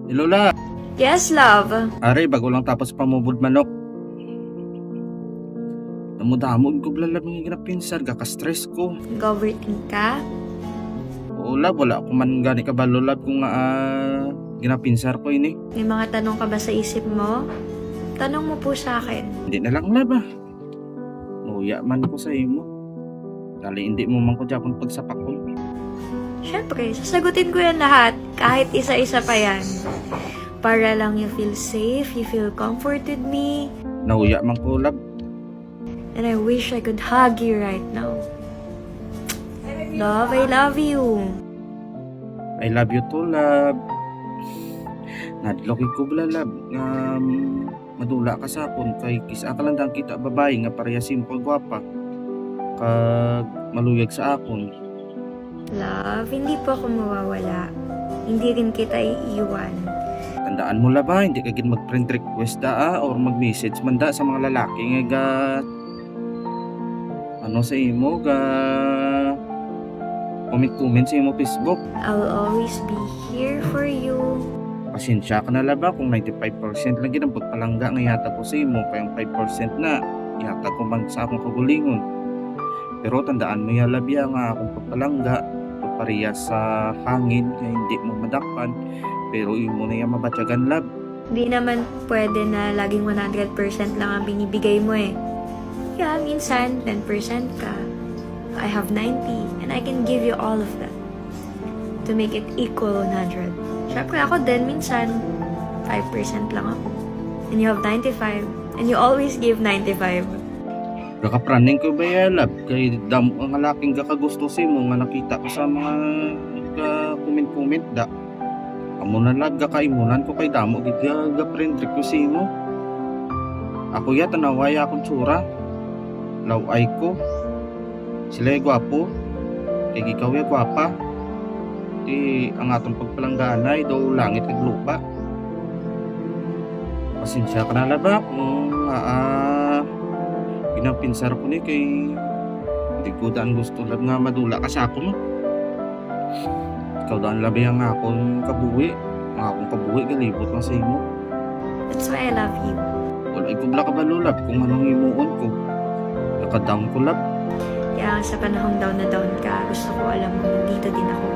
Lola, Yes, love. are bago lang tapos pamubod manok. Namudamod ko blalabing ginapinsar, gaka-stress ko. Nag-overthink ka? Oo lab, wala ko man gani kabalo lab kung ginapinsar ko ini. May mga tanong ka ba sa isip mo? Tanong mo po sa akin. Hindi na lang lab Nuya man ko sa imo. Dali hindi mo man ko Japon pagsapak ko. Siyempre, sasagutin ko yan lahat. Kahit isa-isa pa yan. Para lang you feel safe, you feel comfort with me. Nauya man ko lab. And I wish I could hug you right now. Love, I love you. I love you too lab. Nadloki ko blalab. Madula ka sa akon kay kisa ka lang dang kita babae nga pareha simple gwapa. Kag maluyag sa akon. Love, hindi po ako mawawala. Hindi rin kita iiwan. Tandaan mo la ba, hindi ka gid mag-friend request or mag-message man da sa mga lalaki nga sa imo comment sa imo Facebook. I'll always be here for you. Pasensya ka na la ba kung 95% lang gid ang pagpalangga nga yata ko sa imo, kayong 5% na yata ko man sa akong kagulingon. Pero tandaan mo ya labya nga akong pagpalangga pareha sa hangin kaya hindi mo madakpan, pero imo na yung mabatyagan lab. Hindi naman pwede na laging 100% lang ang binibigay mo eh. Yeah, minsan 10% ka. I have 90 and I can give you all of that to make it equal 100. Siyempre ako din minsan 5% lang ako. And you have 95 and you always give 95. Kakapraning ko ba ya lab kay damo ang laking gakagusto sa imo nga nakita ko sa mga comment da. Amo na lab gakaimunan ko kay damo gid ga-friend request sa imo. Ako ya tanaway akong tsura. Laway ko. Sila ay gwapo. Kay ikaw ay gwapa. Di ang atong pagpalangganay daw langit kag lupa. Pasensya ka na laba kung pinapinsar ko ni kay hindi ko daan gusto lab nga madula ka sa ako no. Ikaw daan labi ang akong kabuhi. Ang akong kabuhi galibot lang sa imo. That's why I love you. Wala ko bla ka ba lulab kung anong imuon ko. Nakadown ko lab. Kaya sa panahong down na down ka, gusto ko alam mo nandito din ako.